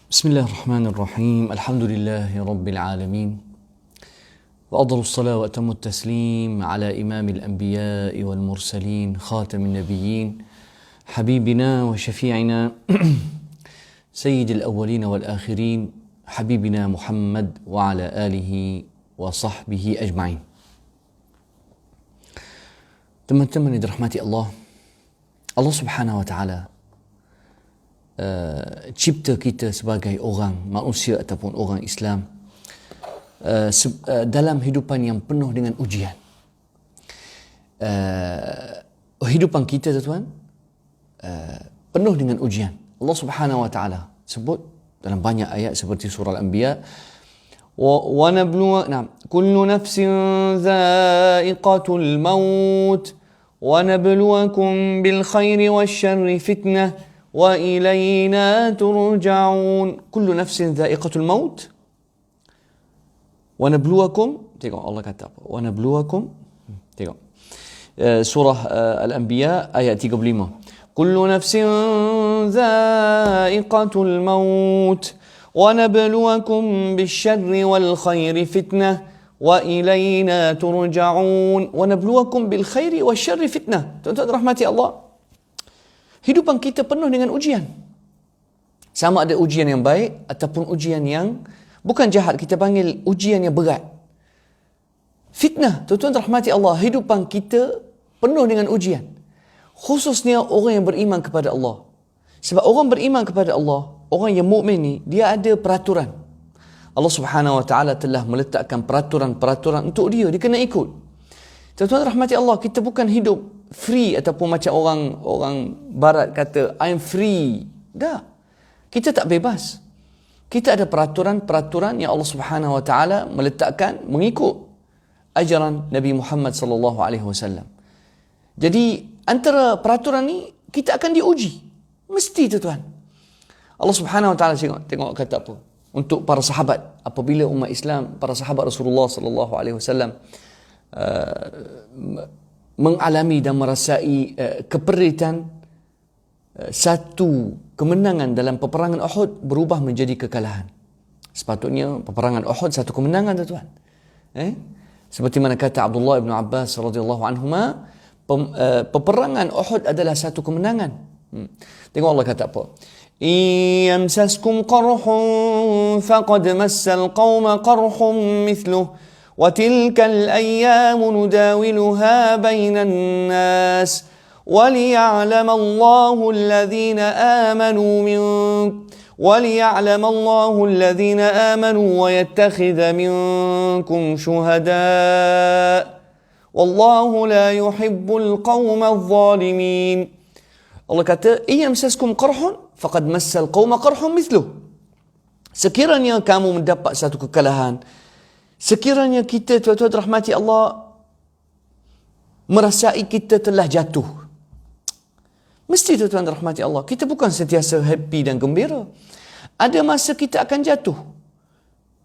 بسم الله الرحمن الرحيم. الحمد لله رب العالمين، وأفضل الصلاة وأتم التسليم على إمام الأنبياء والمرسلين خاتم النبيين حبيبنا وشفيعنا سيد الأولين والآخرين حبيبنا محمد وعلى آله وصحبه أجمعين. Teman-teman yang dirahmati Allah, Allah Subhanahu wa Ta'ala cipta kita sebagai orang manusia ataupun orang Islam dalam hidupan yang penuh dengan ujian. Hidupan kita, tuan, penuh dengan ujian. Allah Subhanahu wa Ta'ala sebut dalam banyak ayat seperti surah Al-Anbiya, كل نفس ذائقة الموت ونبلوكم بالخير والشر فتنة وإلينا ترجعون. كل نفس ذائقة الموت ونبلوكم. Tengok Allah kata apa? ونبلوكم. Tengok surah Al-Anbiya ayat 35. كل نفس ذائقة الموت ونبلوكم بالشر والخير فتنة وإلينا ترجعون. ونبلوكم بالخير والشر فتنة. Tuan-tuan rahmati Allah, hidupan kita penuh dengan ujian. Sama ada ujian yang baik ataupun ujian yang bukan jahat, kita panggil ujian yang berat. Fitnah, tuan-tuan rahmati Allah, hidupan kita penuh dengan ujian. Khususnya orang yang beriman kepada Allah. Sebab orang beriman kepada Allah, orang yang mukmin ni, dia ada peraturan. Allah Subhanahu wa Ta'ala telah meletakkan peraturan-peraturan untuk dia kena ikut. Tuan-tuan rahmati Allah, kita bukan hidup free ataupun macam orang barat kata I'm free. Tak. Kita tak bebas. Kita ada peraturan-peraturan yang Allah Subhanahu wa Ta'ala meletakkan mengikut ajaran Nabi Muhammad sallallahu alaihi wasallam. Jadi antara peraturan ni kita akan diuji. Mesti, tuan. Allah Subhanahu wa Ta'ala tengok kata apa untuk para sahabat apabila umat Islam, para sahabat Rasulullah sallallahu alaihi wasallam mengalami dan merasai keperitan satu kemenangan dalam peperangan Uhud berubah menjadi kekalahan. Sepatutnya peperangan Uhud satu kemenangan, tuan. Seperti mana kata Abdullah bin Abbas radhiyallahu anhuma, peperangan Uhud adalah satu kemenangan. Tengok Allah kata apa? يمسسكم قرح فقد مس القوم قرح مثله وتلك الأيام نداولها بين الناس وليعلم الله الذين آمنوا ويتخذ منكم شهداء والله لا يحب القوم الظالمين. Allah kata, "Iyamsaskum qarhun faqad massal qauma qarhun mithluh." Sekiranya kamu mendapat satu kekalahan, sekiranya kita, tuan-tuan rahmati Allah, merasai kita telah jatuh. Mesti, tuan-tuan rahmati Allah, kita bukan sentiasa happy dan gembira. Ada masa kita akan jatuh.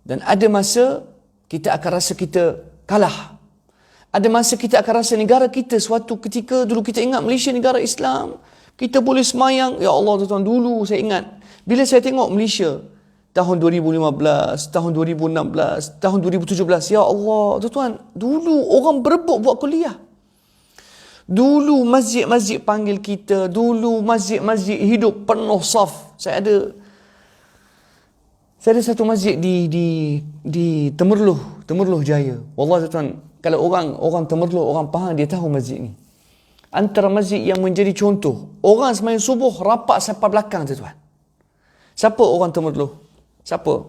Dan ada masa kita akan rasa kita kalah. Ada masa kita akan rasa negara kita suatu ketika, dulu kita ingat Malaysia negara Islam, kita boleh semayang. Ya Allah, tuan-tuan, dulu saya ingat, bila saya tengok Malaysia tahun 2015, tahun 2016, tahun 2017, ya Allah, tuan-tuan, dulu orang berebut buat kuliah. Dulu masjid-masjid panggil kita, dulu masjid-masjid hidup penuh saf. Saya ada satu masjid di Temerloh Jaya. Wallah, tuan-tuan, kalau orang Temerloh, orang Pahang, dia tahu masjid ni. Antara masjid yang menjadi contoh. Orang sembahyang subuh rapat sampai belakang, tuan-tuan. Siapa orang Temerloh? Siapa?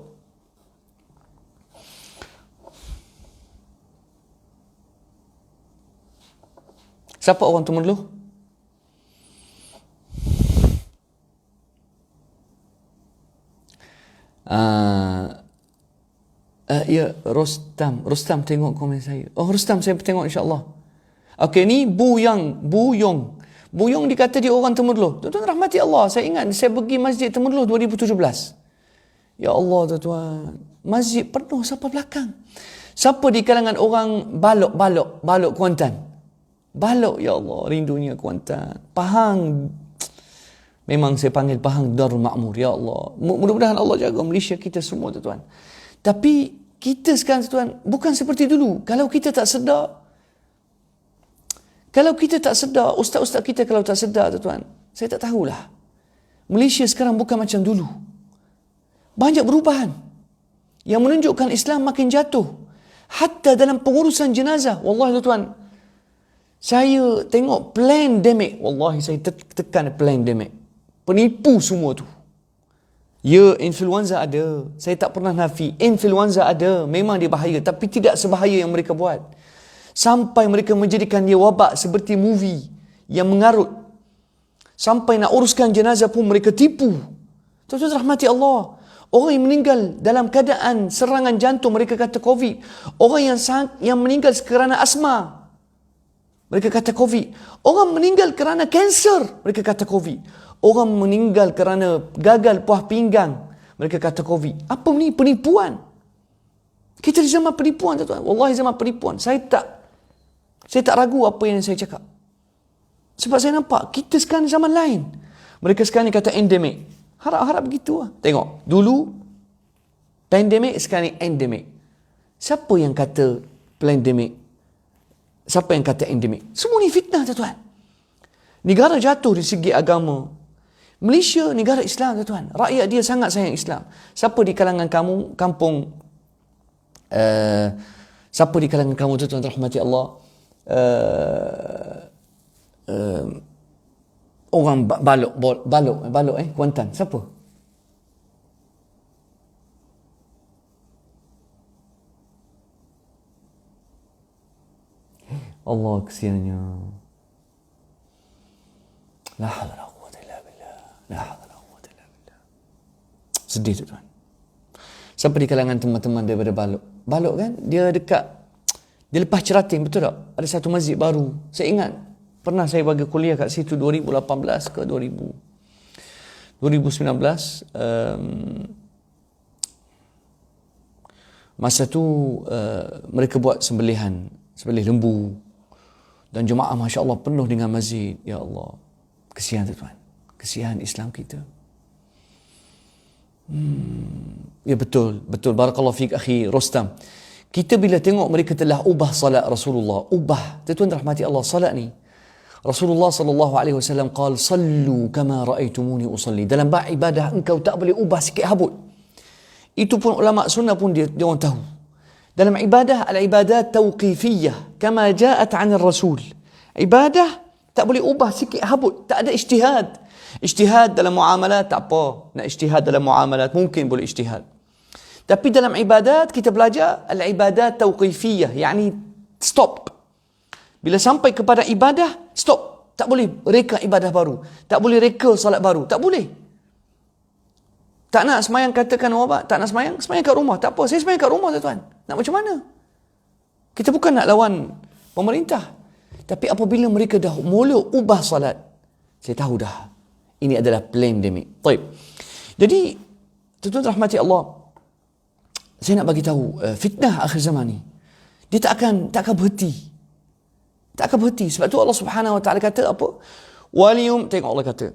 Siapa orang Temerloh? Ya, Rostam tengok komen saya. Oh, Rostam saya tengok, insya-Allah. Okey, ni Buyong dikata dia orang Temerloh. Tuan-tuan rahmati Allah, saya ingat saya pergi masjid Temerloh 2017. Ya Allah, tuan-tuan, masjid penuh sampai belakang. Siapa di kalangan orang Balok Kuantan? Balok, ya Allah, rindunya Kuantan. Pahang Memang saya panggil Pahang Darul Makmur. Ya Allah. Mudah-mudahan Allah jaga Malaysia kita semua, tuan-tuan. Tapi kita sekarang, tuan, bukan seperti dulu. Kalau kita tak sedar, ustaz-ustaz kita kalau tak sedar, tuan, saya tak tahulah. Malaysia sekarang bukan macam dulu. Banyak perubahan yang menunjukkan Islam makin jatuh. Hatta dalam pengurusan jenazah. Wallahi, tuan, saya tengok pandemik. Wallahi, saya tekan pandemik. Penipu semua tu. Ya, influenza ada. Saya tak pernah nafi. Influenza ada. Memang dia bahaya. Tapi tidak sebahaya yang mereka buat. Sampai mereka menjadikan dia wabak seperti movie yang mengarut. Sampai nak uruskan jenazah pun mereka tipu. Tuan-tuan rahmati Allah. Orang yang meninggal dalam keadaan serangan jantung, mereka kata COVID. Orang yang meninggal kerana asma, mereka kata COVID. Orang meninggal kerana kanser, mereka kata COVID. Orang meninggal kerana gagal puah pinggang, mereka kata COVID. Apa ni? Penipuan. Kita di zaman penipuan, tuan-tuan. Wallahi zaman penipuan. Saya tak ragu apa yang saya cakap. Sebab saya nampak kita sekarang zaman lain. Mereka sekarang ni kata endemik. Harap-harap begitu lah. Tengok, dulu pandemik, sekarang ni endemik. Siapa yang kata pandemik? Siapa yang kata endemik? Semua ni fitnah, tuan-tuan. Negara jatuh di segi agama. Malaysia negara Islam, tuan-tuan. Rakyat dia sangat sayang Islam. Siapa di kalangan kamu, siapa di kalangan kamu, tuan-tuan rahmati Allah, orang balok Kuantan, siapa? Allah, kesiannya. La haula wala quwwata illa billah. La haula wala quwwata illa billah. Sedih, tuan. Siapa di kalangan teman-teman daripada Balok kan? Dia lepas cerating, betul tak? Ada satu masjid baru. Saya ingat pernah saya bagi kuliah kat situ 2018 ke 2019. Masa tu mereka buat sembelih lembu. Dan jemaah Masya Allah penuh dengan masjid. Ya Allah. Kesian, tuan. Kesian Islam kita. Ya betul. Barakallahu fiik akhi Rostam. Kita bila tengok mereka telah ubah salat Rasulullah. Tuan-tuan rahmati Allah, salat ni. Rasulullah sallallahu alaihi wasallam qala sallu kama raaitumuni usalli. Dalam bab ibadah engkau tak boleh ubah sikit habut. Itu pun ulama sunnah pun dia orang tahu. Dalam ibadah, al-ibadat tauqifiyah kama ja'at 'an ar-rasul. Ibadah tak boleh ubah sikit habut, tak ada ijtihad. Ijtihad dalam muamalat tak apa. Nak ijtihad dalam muamalat mungkin boleh ijtihad. Tapi dalam ibadat kita belajar al-ibadat tauqifiyah, yakni stop. Bila sampai kepada ibadah, stop. Tak boleh reka ibadah baru. Tak boleh reka salat baru. Tak boleh. Tak nak semayang, katakan orang tak nak semayang kat rumah. Tak apa, saya semayang kat rumah, tuan. Nak macam mana? Kita bukan nak lawan pemerintah. Tapi apabila mereka dah mula ubah salat, saya tahu dah. Ini adalah pandemik. Baik. Jadi, tuan-tuan rahmati Allah, saya nak bagi tahu fitnah akhir zaman ni. Dia tak akan berhenti. Tak akan berhenti. Sebab tu Allah Subhanahu wa taala kata apa? Tengok Allah kata,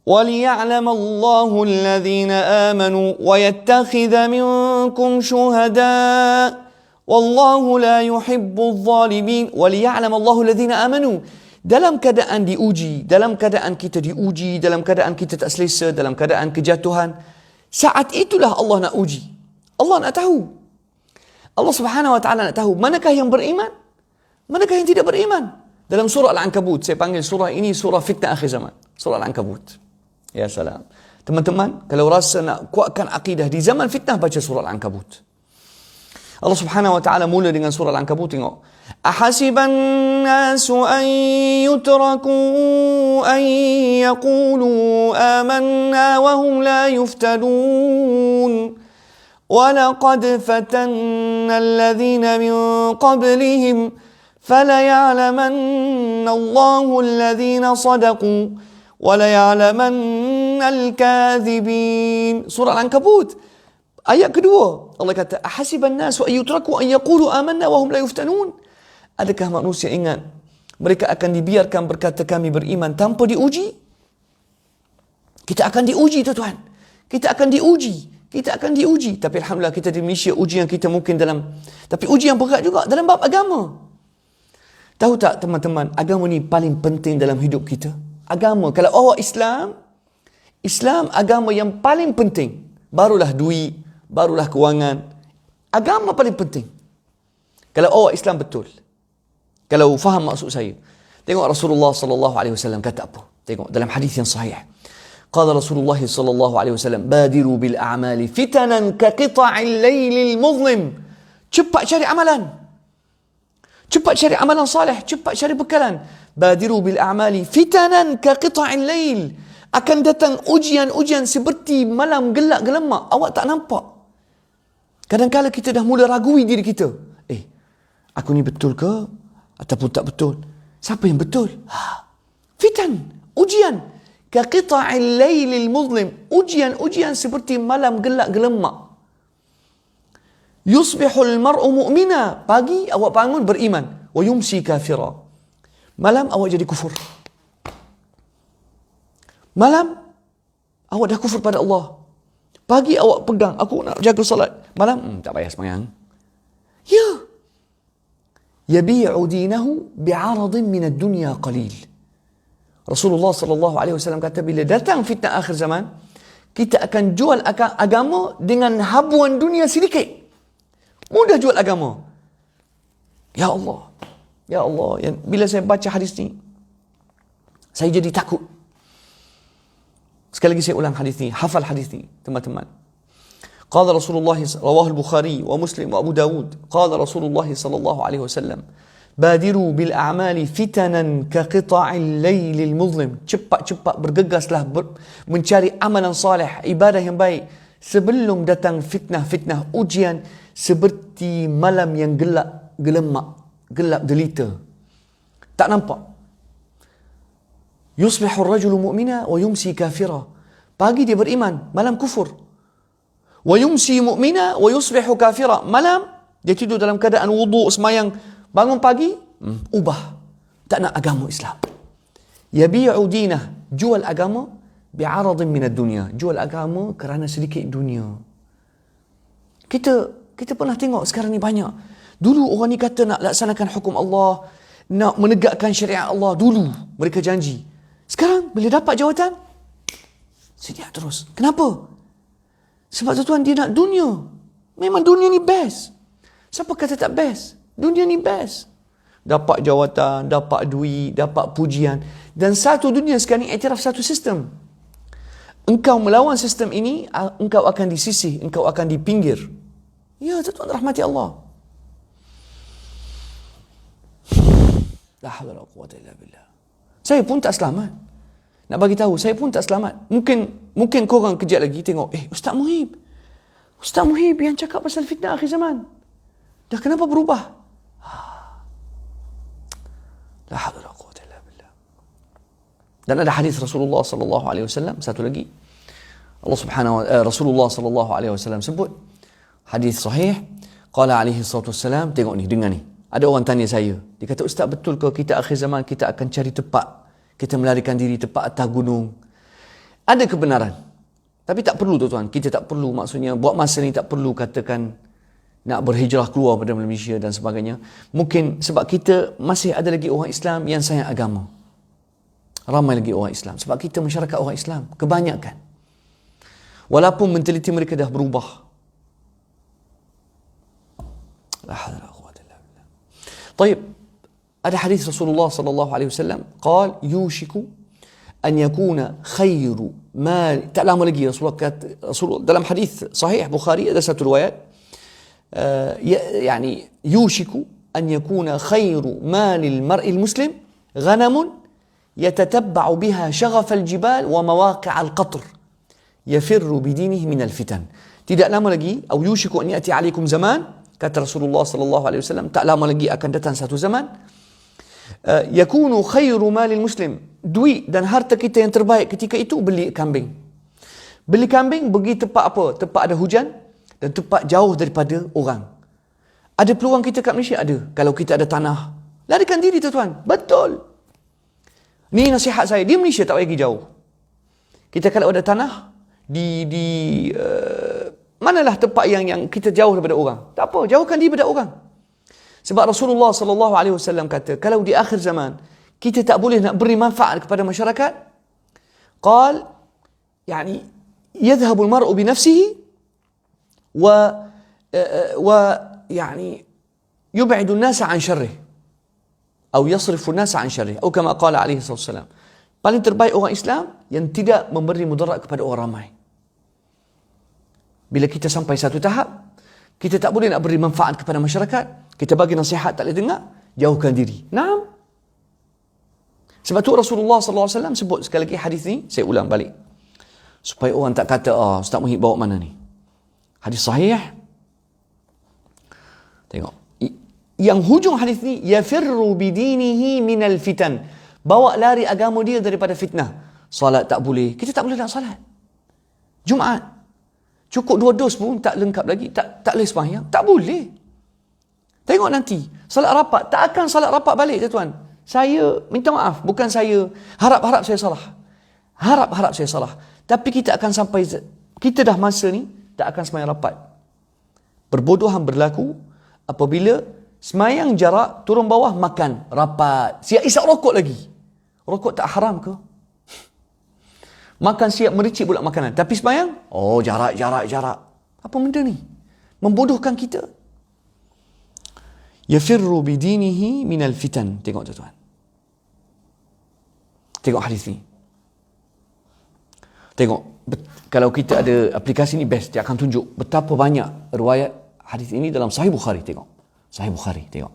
وَلِيَعْلَمَ اللَّهُ الَّذِينَ آمَنُوا وَيَتَّخِذَ مِنكُمْ شُهَدَاءَ وَاللَّهُ لَا يُحِبُّ الظَّالِمِينَ وَلِيَعْلَمَ اللَّهُ الَّذِينَ آمَنُوا. Dalam keadaan diuji, dalam keadaan kita diuji, dalam keadaan kita tak selesa, dalam keadaan kejatuhan, saat itulah Allah nak uji. Allah nak tahu. Allah Subhanahu wa taala nak tahu manakah yang beriman, manakah yang tidak beriman. Dalam surah Al-Ankabut, saya panggil surah ini surah fitnah akhir zaman. Surah Al-Ankabut. Ya salam. Teman-teman, kalau rasa nak kuatkan akidah di zaman fitnah, baca surah Al-Ankabut. Allah Subhanahu wa taala mula dengan surah Al-Ankabut, tengok. Ahasiban nasu an yutraku an yaqulu amanna wa hum la yuftanun. وَلَقَدْ فَتَنَّا الَّذِينَ مِنْ قَبْلِهِمْ فَلَيَعْلَمَنَّ اللَّهُ الَّذِينَ صَدَقُوا وَلَيَعْلَمَنَّ الْكَاذِبِينَ. Surah Al-Ankabut. Ayat kedua, Allah kata, أَحَسِبَ النَّاسُ أَن يُتْرَكُوا أَن يَقُولُوا آمَنَّا وَهُمْ لَا يُفْتَنُونَ. Adakah manusia ingat mereka akan dibiarkan berkata kami beriman tanpa diuji? Kita akan diuji tuan-tuan. Kita akan diuji. Tapi alhamdulillah kita di Malaysia ujian kita mungkin tapi ujian berat juga dalam bab agama. Tahu tak teman-teman, agama ni paling penting dalam hidup kita. Agama, kalau awak Islam agama yang paling penting. Barulah duit, barulah kewangan. Agama paling penting. Kalau awak Islam betul. Kalau faham maksud saya. Tengok Rasulullah sallallahu alaihi wasallam kata apa? Tengok dalam hadis yang sahih. Qala Rasulullah sallallahu alaihi wasallam, "Badiru bil a'mali fitanan ka qita'il lailil muzlim." Cepat cari amalan. Cepat cari amalan salih, cepat cari bekalan. Badiru bil a'mali fitanan ka qita'il lail. Akan datang ujian-ujian seperti malam gelap gelemak. Awak tak nampak. Kadang-kadang kita dah mula ragui diri kita. Aku ni betul ke? Ataupun tak betul? Siapa yang betul? Fitan, ujian. Ka qita'il lailil muzlim. Ujian seperti malam gelap gelemak. Yusbihul mar'u mu'mina. Pagi awak bangun beriman. Wa yumsi kafira. Malam awak jadi kufur. Malam awak dah kufur pada Allah. Pagi awak pegang, aku nak jaga salat. Malam, tak payah sembahyang. Ya. Yabi'u dinahu bi'aradin minad dunya qalil. Rasulullah sallallahu alaihi wasallam kata, bila datang fitnah akhir zaman, kita akan jual agama dengan habuan dunia sedikit. Mudah jual agama. Ya Allah. Ya Allah. Bila saya baca hadis ni, saya jadi takut. Sekali lagi saya ulang hadis ni. Hafal hadis ni, teman-teman. Qala Rasulullah, rawahu al-Bukhari wa Muslim wa Abu Dawud. Qala Rasulullah sallallahu alaihi wasallam, "Badiru bil a'mali fitanan ka qita'il lailil muzlim." Cepat-cepat bergegaslah mencari amalan salih, ibadah yang baik sebelum datang fitnah-fitnah, ujian seperti malam yang gelap gelemak, gelap delita. Tak nampak. Yusbihu ar-rajulu mu'mina wa yumsi kafira. Pagi dia beriman, malam kufur. Wa yumsi mu'mina wa yusbihu kafira. Malam dia tidur dalam keadaan wuduk, semayang. Bangun pagi, ubah. Tak nak agama Islam. Yabi'u dinah. Jual agama bi'aradin minad dunya. Jual agama kerana sedikit dunia. Kita pernah tengok sekarang ni banyak. Dulu orang ni kata nak laksanakan hukum Allah, nak menegakkan syariat Allah. Dulu mereka janji. Sekarang bila dapat jawatan, sedia terus. Kenapa? Sebab tuan dia nak dunia. Memang dunia ni best. Siapa kata tak best? Dunia ni best. Dapat jawatan, dapat duit, dapat pujian. Dan satu dunia sekarang ni iktiraf satu sistem. Engkau melawan sistem ini, engkau akan disisih, engkau akan dipinggir. Ya, tuan rahmati Allah. La hawla wala quwwata illa billah. Saya pun tak selamat. Nak bagi tahu, saya pun tak selamat. Mungkin korang kejap lagi tengok, Ustaz Muhib yang cakap pasal fitnah akhir zaman. Dah kenapa berubah? La haula wala quwwata illa billah. Dan ada hadis Rasulullah sallallahu alaihi wasallam satu lagi. Rasulullah sallallahu alaihi wasallam sebut hadis sahih, qala alaihi salatu wassalam, tengok ni, dengar ni. Ada orang tanya saya, dia kata, "Ustaz, betul ke kita akhir zaman kita akan cari tempat, kita melarikan diri tempat atas gunung?" Ada kebenaran. Tapi tak perlu tuan-tuan, kita tak perlu, maksudnya buat masa ni tak perlu katakan nak berhijrah keluar daripada Malaysia dan sebagainya. Mungkin sebab kita masih ada lagi orang Islam yang sayang agama. Ramai lagi orang Islam. Sebab kita masyarakat orang Islam, kebanyakan. Walaupun mentaliti mereka dah berubah. La haula wala quwwata illa billah. Baik, ada hadis Rasulullah sallallahu alaihi wasallam, qal yushiku an yakuna khairu ma, tak lama lagi Rasulullah kata, dalam hadis sahih Bukhari ada satu riwayat, يعني يوشك أن يكون خير مال المرء المسلم غنم يتتبع بها شغف الجبال ومواقع القطر يفر بدينه من الفتن. Tidak lama lagi, أو يوشك أن يأتي عليكم زمان, kata Rasulullah sallallahu alaihi wasallam, tak lama lagi akan datang satu zaman, yakunu khairu malil muslim, duit dan harta kita yang terbaik ketika itu beli kambing. Beli kambing pergi tempat apa? Tempat ada hujan dan tempat jauh daripada orang. Ada peluang kita kat Malaysia? Ada. Kalau kita ada tanah, larikan diri tuan-tuan. Betul. Ni nasihat saya. Di Malaysia tak payah pergi jauh. Kita kalau ada tanah manalah tempat yang kita jauh daripada orang. Tak apa, jauhkan dia daripada orang. Sebab Rasulullah sallallahu alaihi wasallam kata, kalau di akhir zaman kita tak boleh nak beri manfaat kepada masyarakat, qal yani yadhhabu al-mar'u bi nafsihi wa يعني يبعد الناس عن شره أو يصرف الناس عن شره أو كما قال عليه الصلاة والسلام. Paling terbaik orang Islam yang tidak memberi mudarat kepada orang ramai. Bila kita sampai satu tahap, kita tak boleh nak beri manfaat kepada masyarakat, kita bagi nasihat tak boleh dengar, jauhkan diri. Naam. Sebab tu Rasulullah sallallahu alaihi wasallam sebut sekali lagi hadis ni, saya ulang balik. Supaya orang tak kata, Ustaz Muhib bawa mana ni? Hadis sahih. Tengok. Yang hujung hadis ni, yafirru bidinihi minal fitan. Bawa lari agama dia daripada fitnah. Salat tak boleh. Kita tak boleh nak salat. Jumaat. Cukup 2 dos pun tak lengkap lagi. Tak boleh sembahyang. Tak boleh. Tengok nanti. Salat rapat. Tak akan salat rapat balik, tuan. Saya minta maaf. Bukan saya harap-harap saya salah. Harap-harap saya salah. Tapi kita akan sampai, kita dah masa ni, tak akan sembahyang rapat. Perbodohan berlaku apabila semayang jarak, turun bawah, makan rapat. Siap isap rokok lagi. Rokok tak haram ke? Makan siap mericik pula makanan. Tapi semayang, jarak. Apa benda ni? Membodohkan kita. Yafirru bidinihi minal fitan. Tengok tuan-tuan. Tengok hadis ni. Tengok. Kalau kita ada aplikasi ni best. Dia akan tunjuk betapa banyak riwayat hadis ini dalam Sahih Bukhari. Tengok. Sahih Bukhari. Tengok.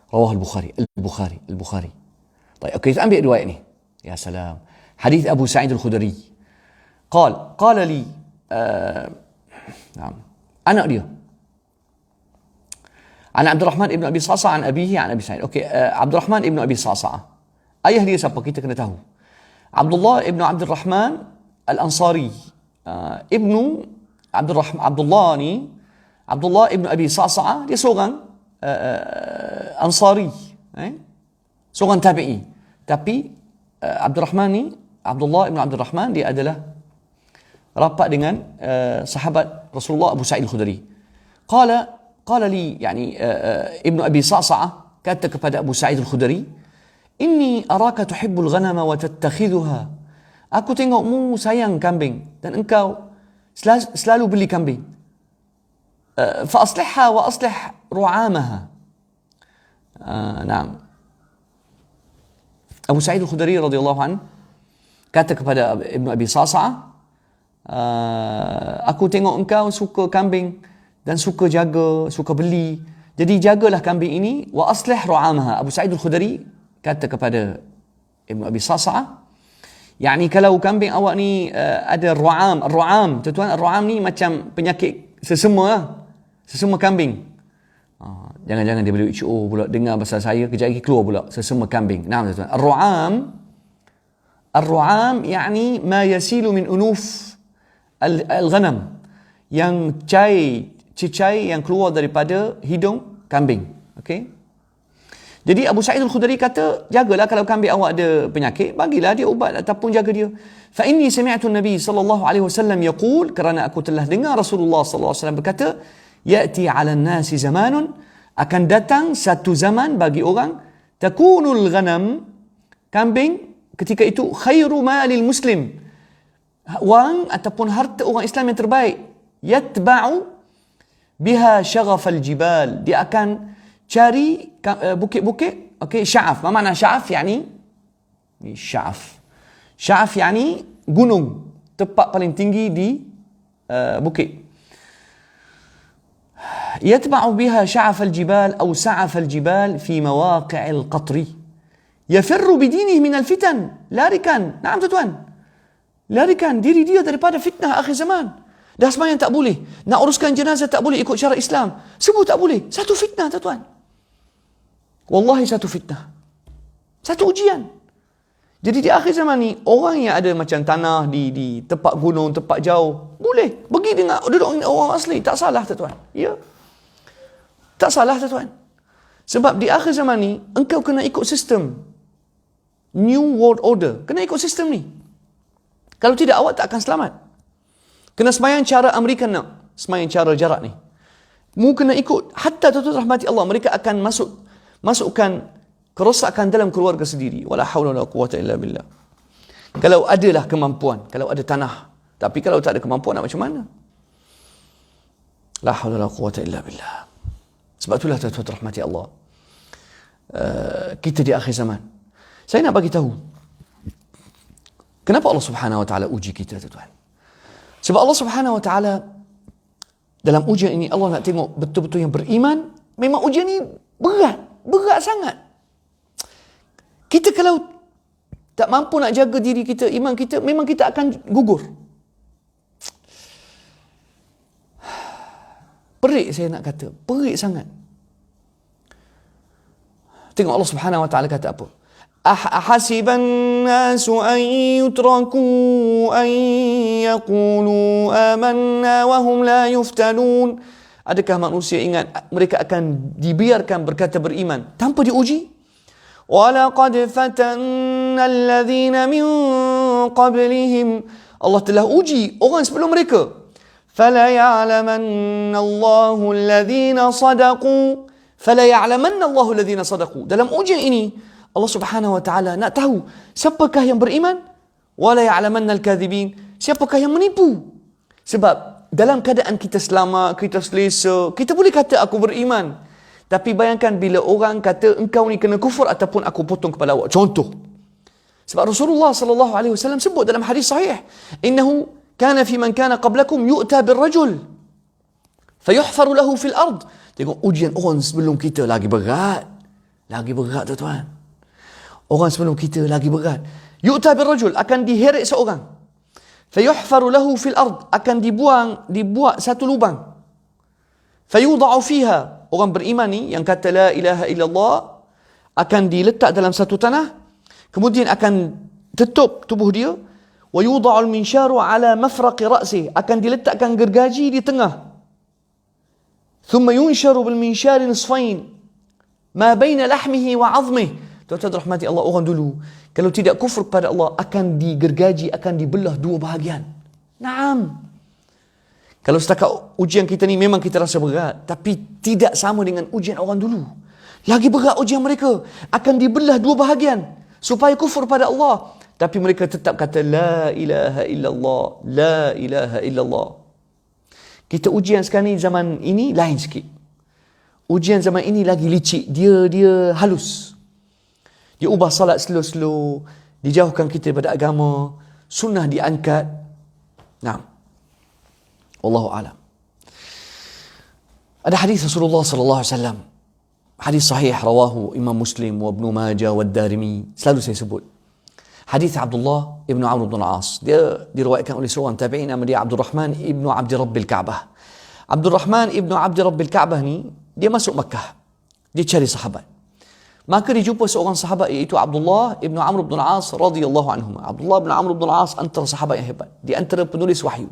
Rawah Al-Bukhari. Al-Bukhari. Baik, okey, kita ambil riwayat ni. Ya salam. Hadis Abu Sa'id Al-Khudri. قال لي anak dia. An Abdurrahman ibn Abi Sa'sa'ah an abihi an Abi Sa'id. Okey, Abdurrahman ibn Abi Sa'sa'ah. Ayah dia siapa? Kita kena tahu. Abdullah ibn Abdurrahman Al-Ansari. Ibnu Abdullah ni, Abdullah ibn Abi Sa'sa'ah, dia seorang Ansari. Seorang tabi'i. Tapi Abdurrahman ni, Abdullah ibn Abdurrahman, dia adalah rapat dengan sahabat Rasulullah Abu Sa'id Al-Khudri. Qala li, yani Ibnu Abi Sa'sa'ah kata kepada Abu Sa'id Al-Khudri, inni araka tuhibbul ghanama wa tattakhidhuha. Aku tengokmu sayang kambing dan engkau selalu beli kambing. Fa aslihha wa aslih ru'amaha. Naam. Abu Sa'id Al-Khudri radhiyallahu anhu kata kepada Ibnu Abi Sa'sa'ah, aku tengok engkau suka kambing dan suka jaga, suka beli. Jadi jagalah kambing ini, wa aslih ru'amaha. Abu Sa'id Al-Khudri kata kepada Ibnu Abi Sa'sa'ah, yani kalau kambing awak ni ada ru'am, tuan-tuan, ru'am ni macam penyakit sesama kambing. Jangan-jangan dia boleh WHO pula dengar pasal saya, kejap lagi keluar pula sesama kambing. Nah, tuan-tuan, Ar-ru'am yani ma yasilu min unuf al-ghanam, yang cicai yang keluar daripada hidung kambing. Okey. Jadi Abu Sa'id Al-Khudri kata, jagalah kalau kambing awak ada penyakit, bagilah dia ubat ataupun jaga dia. Fa inni sami'tu an-nabi sallallahu alaihi wasallam yaqul, kerana aku telah dengar Rasulullah sallallahu alaihi wasallam berkata, ya'ti 'ala an-nasi zamanun, akan datang satu zaman bagi orang, takunul ghanam, kambing ketika itu khairu malil muslim, wang ataupun harta orang Islam yang terbaik, yatba'u biha syaghafal jibal, dia akan cari bukit-bukit. Okey, sya'af. Apa makna sya'af? Yani sya'af yani gunung, tempat paling tinggi di bukit. Yatba'u biha sya'af al-jibal atau sa'af al-jibal fi mawaqi' al-qatri. Yafirru bidinihi min al-fitan. Larikan. Naam tuan-tuan. Larikan diri dia daripada fitnah akhir zaman. Dah sembahyang tak boleh. Nak uruskan jenazah tak boleh ikut cara Islam. Semua tak boleh. Satu fitnah tuan-tuan. Wallahi satu fitnah. Satu ujian. Jadi di akhir zaman ni, orang yang ada macam tanah di tempat gunung, tempat jauh, boleh pergi dengan duduk dengan orang asli. Tak salah tuan-tuan. Ya. Tak salah tuan-tuan. Sebab di akhir zaman ni, engkau kena ikut sistem. New World Order. Kena ikut sistem ni. Kalau tidak, awak tak akan selamat. Kena semayang cara Amerika nak. Semayang cara jarak ni. Mu kena ikut. Hatta tuan-tuan rahmati Allah, mereka akan masukkan kerosakan dalam keluarga sendiri. Wala hawla wala quwwata illa billah. Kalau adalah kemampuan, kalau ada tanah. Tapi kalau tak ada kemampuan, nak macam mana? La hawla wala quwwata illa billah. Sebab itulah tuan-tuan rahmati Allah, kita di akhir zaman. Saya nak bagi tahu kenapa Allah Subhanahu wa taala uji kita, tuan-tuan. Sebab Allah Subhanahu wa taala dalam ujian ini, Allah nak tengok betul-betul yang beriman. Memang ujian ini berat sangat. Kita kalau tak mampu nak jaga diri kita, iman kita, memang kita akan gugur. Perik saya nak kata, perik sangat. Tengok Allah Subhanahu wa taala kata apa? Ahasiban nasu an yutraku an yaqulu amanna wa hum la yuftanun. Adakah manusia ingat mereka akan dibiarkan berkata beriman tanpa diuji? Walaqad fatanna alladhina min qablihim. Allah telah uji orang sebelum mereka. Fala ya'lamanna Allahu alladhina sadaqu. Fala ya'lamanna Allahu alladhina sadaqu. Dalam ujian ini Allah Subhanahu wa taala nak tahu siapakah yang beriman, wala ya'lamanna al-kadhibin, siapakah yang menipu. Sebab dalam keadaan kita selamat, kita selesa, kita boleh kata aku beriman. Tapi bayangkan bila orang kata engkau ni kena kufur ataupun aku potong kepala awak. Contoh. Sebab Rasulullah sallallahu alaihi wasallam sebut dalam hadis sahih, innahu kana fi man kana qablakum yu'ta birrajul fayuhfaru lahu fil ard. Tengok ujian orang sebelum kita lagi berat. Lagi berat, tuan-tuan. Orang sebelum kita lagi berat. Yu'ta birrajul, akan diheret seorang. Fayuhfaru lahu fil ard, akan dibuat satu lubang. Fayuda'u fiha, orang beriman ni yang kata la ilaha illallah akan diletak dalam satu tanah, kemudian akan tutup tubuh dia. Wa yuda'u al-minsharu ala mafraqi ra'sih, akan diletakkan gergaji di tengah. Thumma yunsharu bil minshari nisfain ma baina lahmihi wa 'azmihi. Tuan-tuan rahmati Allah, orang dulu kalau tidak kufur kepada Allah akan digergaji, akan dibelah dua bahagian. Naam. Kalau setakat ujian kita ni memang kita rasa berat, tapi tidak sama dengan ujian orang dulu. Lagi berat ujian mereka, akan dibelah dua bahagian supaya kufur pada Allah. Tapi mereka tetap kata la ilaha illallah, la ilaha illallah. Kita ujian sekarang ni, zaman ini lain sikit. Ujian zaman ini lagi licik, dia halus. Dia ubah salat slow-slow, dijauhkan kita daripada agama, sunnah diangkat. Nah, wallahu alam. Ada hadis Rasulullah sallallahu alaihi wasallam, hadis sahih rawahu Imam Muslim wa Ibnu Majah wa Ad-Darimi. Selalu saya sebut hadis Abdullah ibnu Amr bin Al-As. Dia diriwayatkan oleh seorang tabi'in nama dia Abdurrahman ibnu Abdi Rabbil Ka'bah. Abdurrahman ibnu Abdi Rabbil Ka'bah ni, dia masuk Makkah. Dia cari sahabat. Maka dia jumpa seorang sahabat iaitu Abdullah ibnu Amr bin Al-As radhiyallahu anhum. Abdullah bin Amr bin Al-As antara sahabat yang hebat. Di antara penulis wahyu.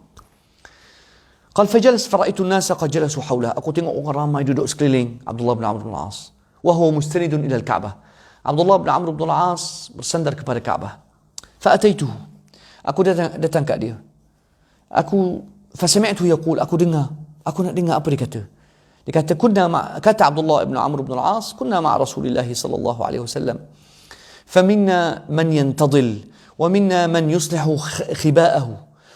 Qal fajalas faraitu an-nasa qad jalasu hawla. Aku tengok orang ramai duduk sekeliling Abdullah bin Amr bin Al-As. Wa huwa mustanidun ila al-Ka'bah. Abdullah bin Amr bin Al-As bersandar kepada Ka'bah. Fa ataituhu. Aku datang kat dia. Fasami'tu yaqul, aku nak dengar apa dia kata. Dia kata kata Abdullah ibn Amr ibn Al-As, kunna ma'a Rasulillah sallallahu alaihi wasallam. Faminna man yantadil, wa minna man yuslihu khiba'ahu,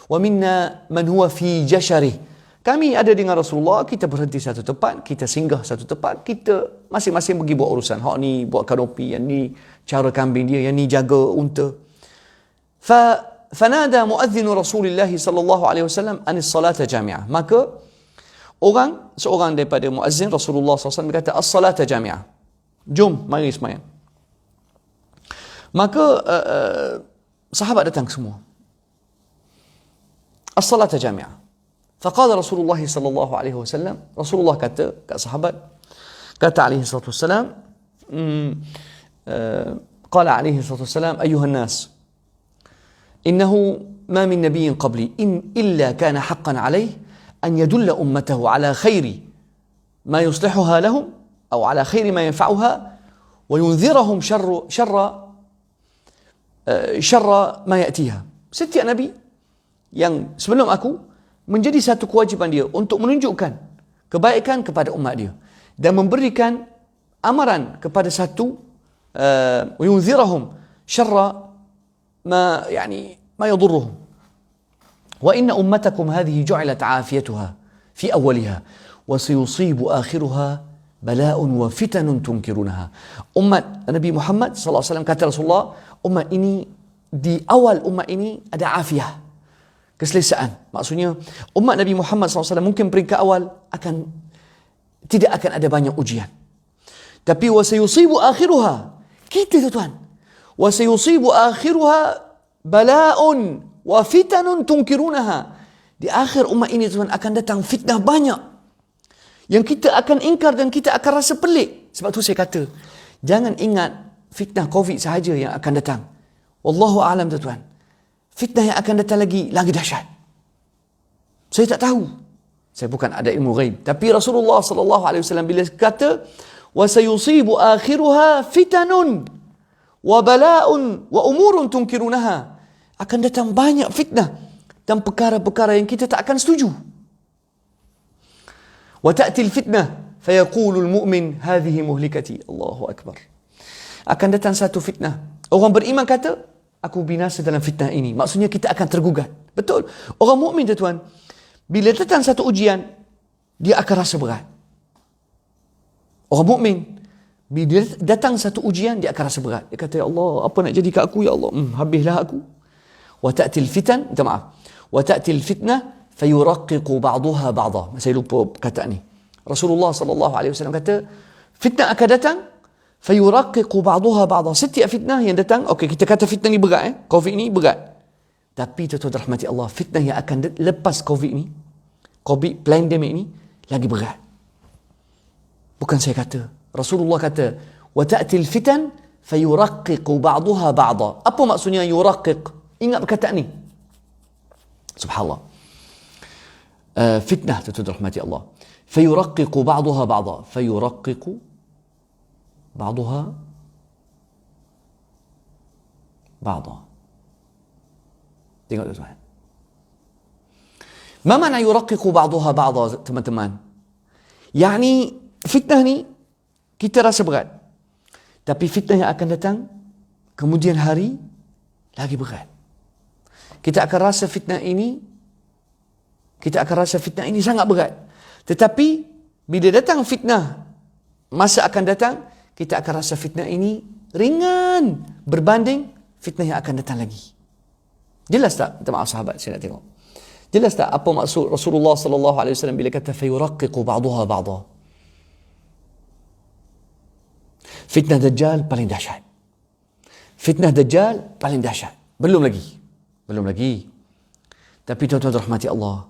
wa minna man huwa fi jasharih. Kami ada dengan Rasulullah, kita berhenti satu tempat, kita singgah satu tempat, kita masing-masing pergi buat urusan. Hak ni buat kanopi, yang ni cara kambing dia, yang ni jaga unta. Fanada muadzinu Rasulillah sallallahu alaihi wasallam anis salata jami'ah. Maka seorang daripada muazzin Rasulullah SAW berkata, as-salata jami'ah. Jom, mari semayang. Maka sahabat datang semua. As-salata jami'ah. Faqala Rasulullah sallallahu alaihi wasallam, Rasulullah kata kat sahabat, kata alaihi salatu wassalam, qala alaihi salatu wassalam, ayuhan nas, innahu ma min nabiyyin qabli illa kana haqqan alayhi أن يدل أمته على خير ما يصلحها لهم أو على خير ما ينفعها وينذرهم شر ما يأتيها. Setiap Nabi yang sebelum aku, menjadi satu kewajipan dia untuk menunjukkan kebaikan kepada umat dia dan memberikan amaran kepada satu yunzirahum syarra ma yadurruhum. Wa inna ummatakum hadhihi ju'ilat 'afiyatuha fi awwaliha wa sayusibu akhiruha bala'un wa fitanun tunkirunaha. Umat Nabi Muhammad sallallahu alaihi wasallam, kata Rasulullah, umat ini, di awal umat ini ada afiah, keselesaan. Maksudnya umat Nabi Muhammad SAW mungkin peringkat awal tidak akan ada banyak ujian. Tapi wasayusibu akhiruha, kita tuan, wasayusibu akhiruha bala'un wa fitanun tunkirunaha. Di akhir umat ini tuan akan datang fitnah banyak yang kita akan ingkar dan kita akan rasa pelik. Sebab tu saya kata, jangan ingat fitnah COVID sahaja yang akan datang. Wallahu a'lam tuan. Fitnah yang akan datang lagi dahsyat. Saya tak tahu. Saya bukan ada ilmu ghaib. Tapi Rasulullah sallallahu alaihi wasallam bila kata wa sayusibu akhiruha fitanun wa bala'un wa umurun tunkirunaha, akan datang banyak fitnah dan perkara-perkara yang kita tak akan setuju. Wa ta'til fitnah fayaqulu al-mu'min hadhihi muhlikati. Allahu akbar. Akan datang satu fitnah. Orang beriman kata, aku binasa dalam fitnah ini. Maksudnya kita akan tergugat. Betul. Orang mukmin tuan, bila datang satu ujian, dia akan rasa berat. Orang mukmin, bila datang satu ujian, dia akan rasa berat. Dia kata, ya Allah, apa nak jadi kat aku, ya Allah? Habislah aku. Wa ta'til fitan, minta maaf. Wa ta'til fitnah fayuraqqiqu ba'daha ba'dha. Saya lupa kata ni. Rasulullah sallallahu alaihi wasallam kata, fitnah akan datang, fayuraqqiqu ba'daha ba'dha. Setiap fitnah yang datang, okey, kita kata fitnah ni berat, COVID ni berat. Tapi tuan-tuan rahmati Allah, fitnah yang akan lepas COVID ni, COVID pandemic ni, lagi berat. Bukan saya kata, Rasulullah kata, wa ta'til fitan fayuraqqiqu ba'daha ba'dha. Apa maksudnya yuraqqiq? Ingat perkataan ni. Subhanallah. Fitnah tuan-tuan rahmati Allah. Fayuraqqiqu ba'daha ba'dha. Fayuraqqiqu ba'daha ba'dha. Tengok tuan-tuan. Ma makna yuraqqiqu ba'daha ba'dha, teman-teman? Yani fitnah ni kita rasa berat. Tapi fitnah yang akan datang kemudian hari lagi berat. Kita akan rasa fitnah ini sangat berat. Tetapi bila datang fitnah, masa akan datang, kita akan rasa fitnah ini ringan berbanding fitnah yang akan datang lagi. Jelas tak? Minta maaf sahabat, saya nak tengok. Jelas tak apa maksud Rasulullah sallallahu alaihi wasallam bila kata fayuraqqiqu ba'daha ba'dha? Fitnah Dajjal paling dahsyat. Fitnah Dajjal paling dahsyat. Belum lagi. Tapi tuan-tuan rahmati Allah,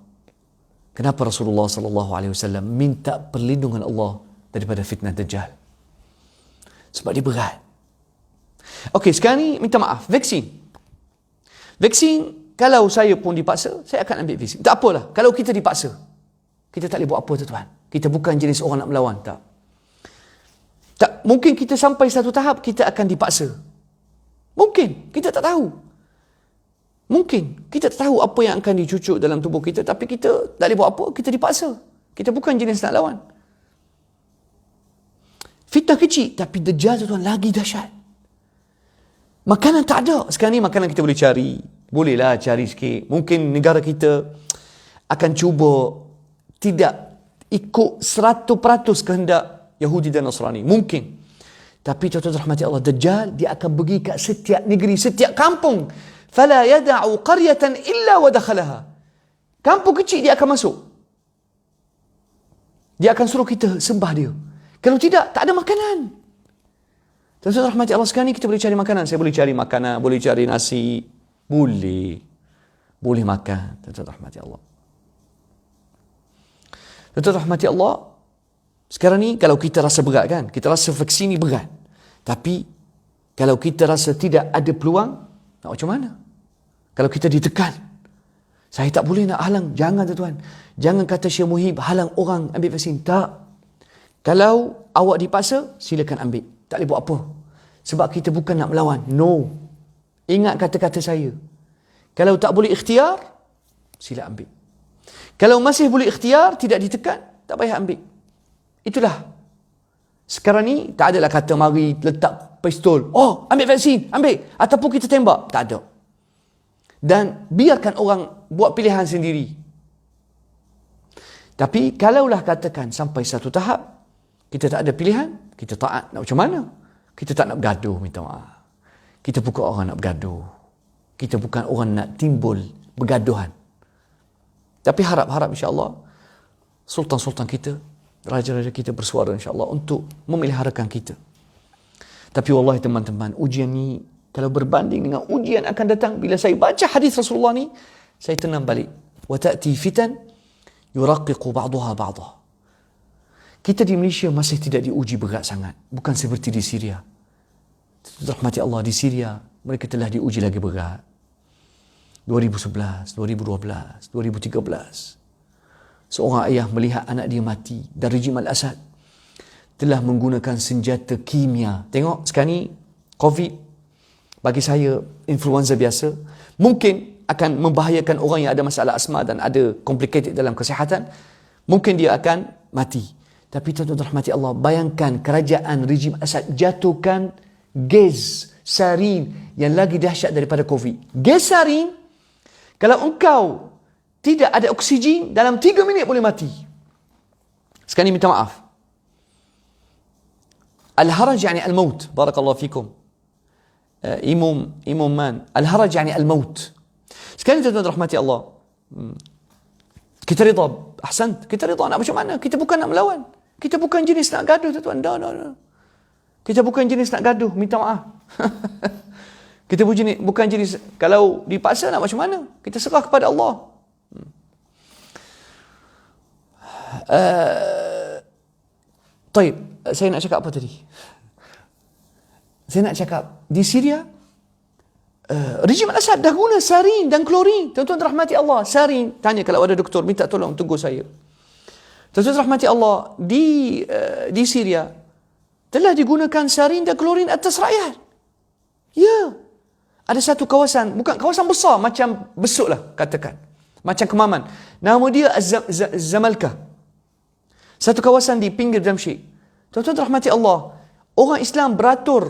kenapa Rasulullah sallallahu alaihi wasallam minta perlindungan Allah daripada fitnah Dajjal? Sebab dia berat. Okey, sekarang ni minta maaf, vaksin. Vaksin, kalau saya pun dipaksa, saya akan ambil vaksin. Tak apalah, kalau kita dipaksa, kita tak boleh buat apa tuan-tuan. Kita bukan jenis orang nak melawan, tak. Mungkin kita sampai satu tahap kita akan dipaksa. Mungkin, kita tak tahu. Mungkin, kita tak tahu apa yang akan dicucuk dalam tubuh kita, tapi kita tak boleh buat apa, kita dipaksa. Kita bukan jenis nak lawan. Fitnah kecil, tapi Dajjal tuan lagi dahsyat. Makanan tak ada. Sekarang ni makanan kita boleh cari. Bolehlah cari sikit. Mungkin negara kita akan cuba tidak ikut 100% kehendak Yahudi dan Nasrani. Mungkin. Tapi tuan-tuan rahmati Allah, Dajjal dia akan pergi kat setiap negeri, setiap kampung. فَلَا يَدَعُ قَرْيَةً إِلَّا وَدَخَلَهَا. Kampung kecil dia akan masuk. Dia akan suruh kita sembah dia. Kalau tidak, tak ada makanan. Tuan-tuan rahmati Allah, sekarang ni kita boleh cari makanan. Saya boleh cari makanan, boleh cari nasi. Boleh makan. Tuan-tuan rahmati Allah. Tuan-tuan rahmati Allah, sekarang ni kalau kita rasa berat kan, kita rasa vaksin ni berat. Tapi kalau kita rasa tidak ada peluang, nak macam mana? Kalau kita ditekan, saya tak boleh nak halang. Jangan tuan-tuan. Jangan kata Syekh Muhib halang orang ambil vaksin. Tak. Kalau awak dipaksa, silakan ambil. Tak boleh buat apa. Sebab kita bukan nak melawan. No. Ingat kata-kata saya. Kalau tak boleh ikhtiar, sila ambil. Kalau masih boleh ikhtiar, tidak ditekan, tak payah ambil. Itulah. Sekarang ni, tak adalah kata mari letak pistol. Oh, ambil vaksin, ambil. Ataupun kita tembak. Tak ada. Dan biarkan orang buat pilihan sendiri. Tapi kalaulah katakan sampai satu tahap, kita tak ada pilihan, kita taat. Nak macam mana? Kita tak nak bergaduh, minta maaf. Kita bukan orang nak bergaduh. Kita bukan orang nak timbul bergaduhan. Tapi harap-harap insya-Allah sultan-sultan kita, raja-raja kita bersuara insya-Allah untuk memeliharakan kita. Tapi wallahi teman-teman, ujian ni kalau berbanding dengan ujian akan datang, bila saya baca hadis Rasulullah ni, saya tenang balik. Wa ta'ti fitan yuraqiqu ba'daha ba'dah. Kita di Malaysia masih tidak diuji berat sangat, bukan seperti di Syria. Rahmati Allah, di Syria mereka telah diuji lagi berat. 2011, 2012, 2013. Seorang ayah melihat anak dia mati dan rejim Al-Assad telah menggunakan senjata kimia. Tengok sekarang ni COVID bagi saya influenza biasa, mungkin akan membahayakan orang yang ada masalah asma dan ada complicated dalam kesihatan, mungkin dia akan mati. Tapi tuan-tuan rahmati Allah, bayangkan kerajaan rejim Assad jatuhkan gas sarin yang lagi dahsyat daripada COVID. Gas sarin, kalau engkau tidak ada oksigen, dalam 3 minit boleh mati. Sekarang ni minta maaf. Al-haraj yani al-maut. Barakallahu fikum. Imam Man. Al-haraj yani al-maut. Sekarang ni tuan-tuan rahmati Allah. Kita rida. Ahsan. Kita rida nak macam mana? Kita bukan nak melawan. Kita bukan jenis nak gaduh tuan-tuan. No. Kita bukan jenis nak gaduh. Minta maaf. Kita bukan jenis, kalau dipaksa nak macam mana? Kita serah kepada Allah. Taib, saya nak cakap apa tadi? Saya nak cakap, di Syria, rejim Al-Assad dah guna sarin dan klorin. Tuan-tuan rahmati Allah, sarin, tanya kalau ada doktor, minta tolong tunggu saya. Tuan-tuan rahmati Allah, di Syria, telah digunakan sarin dan klorin atas rakyat. Ya. Ada satu kawasan, bukan kawasan besar, macam besuk lah katakan. Macam Kemaman. Nama dia Zamalka. Satu kawasan di pinggir Damsyik. Tuan-tuan rahmati Allah, orang Islam beratur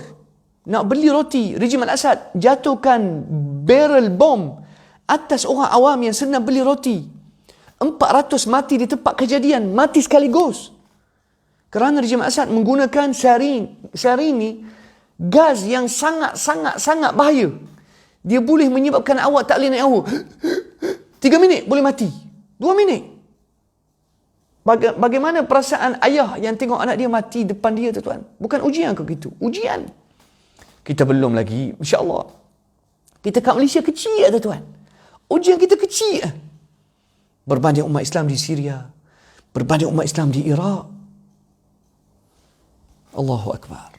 nak beli roti, rejim Al-Assad jatuhkan barrel bom atas orang awam yang senang beli roti. 400 mati di tempat kejadian, mati sekaligus. Kerana rejim Al-Assad menggunakan sarin. Sarin ni gas yang sangat bahaya. Dia boleh menyebabkan awak tak boleh naik hawa. 3 minit boleh mati. 2 minit. Bagaimana perasaan ayah yang tengok anak dia mati depan dia, tuan-tuan? Bukan ujian ke gitu? Ujian. Kita belum lagi, insya-Allah. Kita kat Malaysia kecil, tuan-tuan. Ujian kita kecil. Berbanding umat Islam di Syria, berbanding umat Islam di Iraq. Allahu Akbar.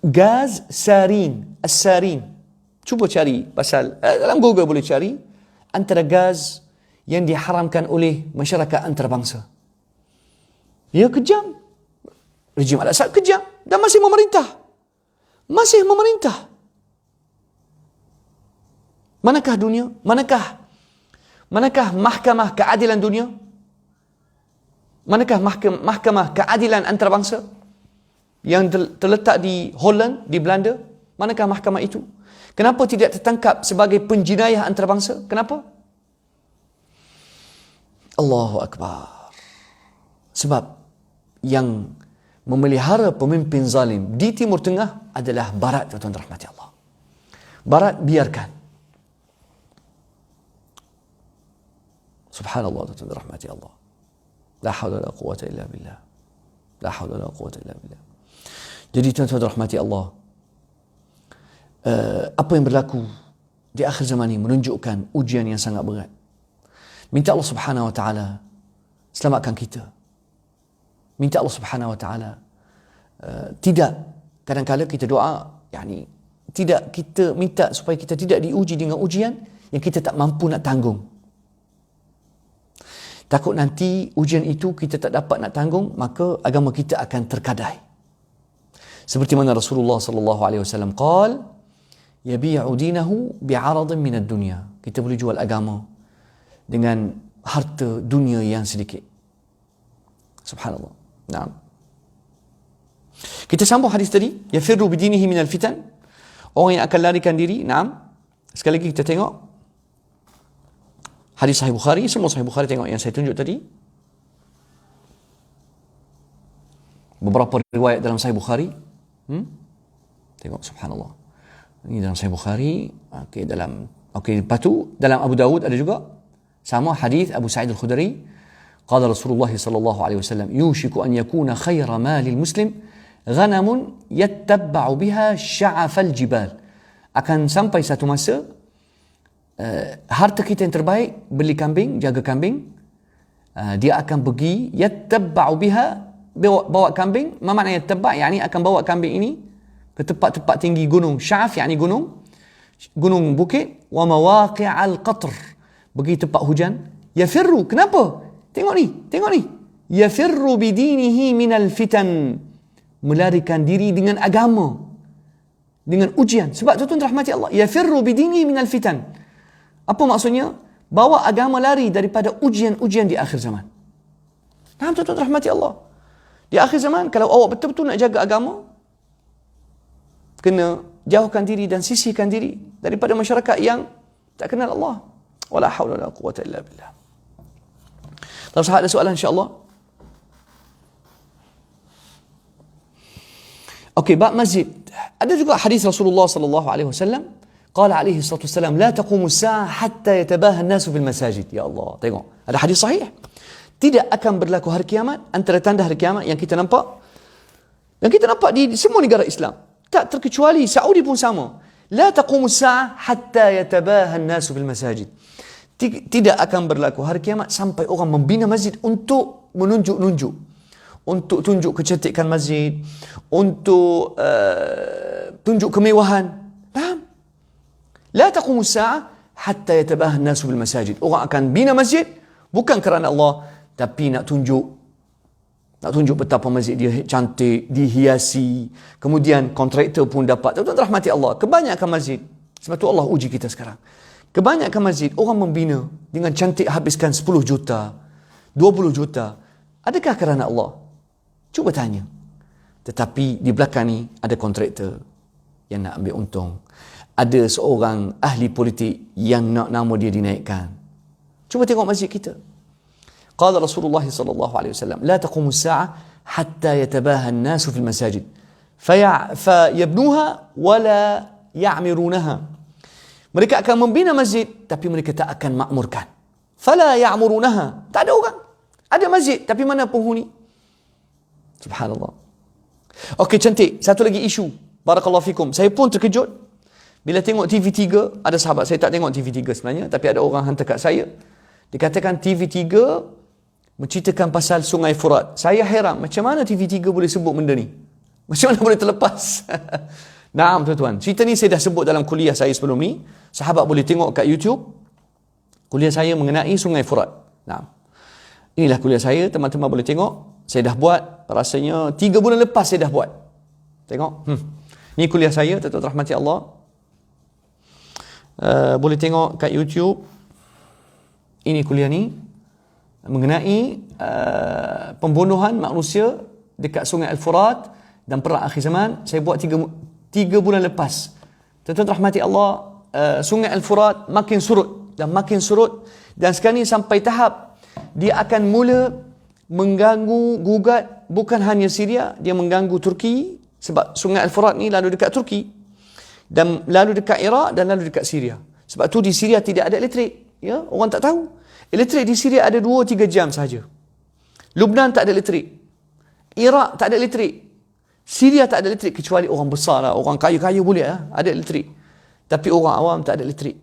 Gaz sarin, as-sarin. Cuba cari pasal, dalam Google boleh cari, antara gaz yang diharamkan oleh masyarakat antarabangsa. Dia kejam. Rejim Al-Assad kejam dan masih memerintah. Masih memerintah. Manakah dunia? Manakah mahkamah keadilan dunia? Manakah mahkamah keadilan antarabangsa yang terletak di Holland, di Belanda? Manakah mahkamah itu? Kenapa tidak tertangkap sebagai penjenayah antarabangsa? Kenapa? Allahu Akbar. Sebab yang memelihara pemimpin zalim di Timur Tengah adalah Barat, tuan-tuan rahmati Allah. Barat biarkan. Subhanallah, tuan-tuan rahmati Allah. La hawla la quwwata illa billah. La hawla la quwwata illa billah. Jadi tuan-tuan rahmati Allah, apa yang berlaku di akhir zaman ini menunjukkan ujian yang sangat berat. Minta Allah Subhanahu wa taala selamatkan kita. Minta Allah Subhanahu wa taala tidak, kadang-kadang kita doa, tidak, kita minta supaya kita tidak diuji dengan ujian yang kita tak mampu nak tanggung. Takut nanti ujian itu kita tak dapat nak tanggung, maka agama kita akan terkadai. Seperti mana Rasulullah sallallahu alaihi wasallam qala, yabi'u dinahu bi'aradin minad dunya. Kita boleh jual agama dengan harta dunia yang sedikit. Subhanallah. Naam. Kita sambung hadis tadi, yafirru bidinihi minal fitan. Orang yang akan larikan diri. Naam. Sekali lagi kita tengok hadis Sahih Bukhari, semua Sahih Bukhari, tengok yang saya tunjuk tadi. Beberapa riwayat dalam Sahih Bukhari. Tengok, subhanallah. Ini dalam Sahih Bukhari. Lepas tu dalam Abu Dawud ada juga. Sama hadis Abu Sa'id Al-Khudri. Qala Rasulullah sallallahu alaihi wasallam, yushiku an yakuna khayra malil muslim ghanamun yattabba'u biha sya'afal jibal. Akan sampai satu masa harta kita yang terbaik, beli kambing, jaga kambing. Dia akan pergi yattabba'u biha, bawa kambing. Apa makna yattabba'? Yani akan bawa kambing ini ke tempat-tempat tinggi gunung. Sya'af yani gunung bukit. Wa mawaqi'al qatr, pergi tempat hujan. Yafirru, kenapa? Tengok ni. Yafirru bidinihi minal fitan, melarikan diri dengan agama, dengan ujian. Sebab tuan-tuan rahmati Allah, yafirru bidinihi minal fitan. Apa maksudnya? Bawa agama lari daripada ujian-ujian di akhir zaman. Nah, tuan-tuan rahmati Allah, di akhir zaman kalau awak betul-betul nak jaga agama, kena jauhkan diri dan sisihkan diri daripada masyarakat yang tak kenal Allah. Wala haula wala quwwata illa billah. Kalau sahabat ada soalan, insya-Allah. Okey, bab masjid. Ada juga hadis Rasulullah sallallahu alaihi wasallam, qala alaihi salatu wasallam, la taqumu as-sa'a hatta yatabaha an-nasu fil masajid. Ya Allah, tengok. Ada hadis sahih. Tidak akan berlaku hari kiamat, antara tanda hari kiamat yang kita nampak di semua negara Islam, tak terkecuali Saudi pun sama. La taqumu as-sa'a hatta yatabaha an-nasu fil masajid. Tidak akan berlaku hari kiamat sampai orang membina masjid untuk menunjuk-nunjuk, untuk tunjuk kecantikan masjid, untuk tunjuk kemewahan. Faham? La taqumu as-sa'a hatta yatabaha an-nasu bil masajid. Orang akan bina masjid bukan kerana Allah, tapi nak tunjuk betapa masjid dia cantik, dihiasi. Kemudian kontraktor pun dapat. Tuan-tuan rahmati Allah, kebanyakan masjid, sebab tu Allah uji kita sekarang. Kebanyakan masjid orang membina dengan cantik, habiskan 10 juta, 20 juta. Adakah kerana Allah? Cuba tanya. Tetapi di belakang ni ada kontraktor yang nak ambil untung. Ada seorang ahli politik yang nak nama dia dinaikkan. Cuba tengok masjid kita. Qala Rasulullah sallallahu alaihi wasallam, la taqumu as-sa'a hatta yatabaha an-nasu fil masajid fayabnuha wala ya'mirunaha. Mereka akan membina masjid, tapi mereka tak akan makmurkan. Fala ya'murunaha. Tak ada orang. Ada masjid, tapi mana penghuni? Subhanallah. Okey, cantik. Satu lagi isu. Barakallahu fikum. Saya pun terkejut bila tengok TV3. Ada sahabat saya tak tengok TV3 sebenarnya, tapi ada orang hantar kat saya. Dikatakan TV3 menceritakan pasal Sungai Furat. Saya heran, macam mana TV3 boleh sebut benda ni? Macam mana boleh terlepas? Naam tuan-tuan. Cerita ni saya dah sebut dalam kuliah saya sebelum ni. Sahabat boleh tengok kat YouTube. Kuliah saya mengenai Sungai Furat. Naam. Inilah kuliah saya, teman-teman boleh tengok. Saya dah buat, rasanya 3 bulan lepas saya dah buat. Tengok. Ni kuliah saya, tuan-tuan rahmati Allah. Boleh tengok kat YouTube. Ini kuliah ni mengenai pembunuhan manusia dekat Sungai Al-Furat dan perang akhir zaman. Saya buat 3 bulan lepas. Tuan-tuan rahmati Allah, Sungai Al-Furat makin surut dan sekarang ni sampai tahap dia akan mula mengganggu, gugat bukan hanya Syria, dia mengganggu Turki, sebab Sungai Al-Furat ni lalu dekat Turki dan lalu dekat Iraq dan lalu dekat Syria. Sebab tu di Syria tidak ada elektrik, ya, orang tak tahu. Elektrik di Syria ada 2-3 jam sahaja. Lubnan tak ada elektrik. Iraq tak ada elektrik. Syria tak ada elektrik, kecuali orang besar lah, orang kaya-kaya boleh lah, ada elektrik. Tapi orang awam tak ada elektrik.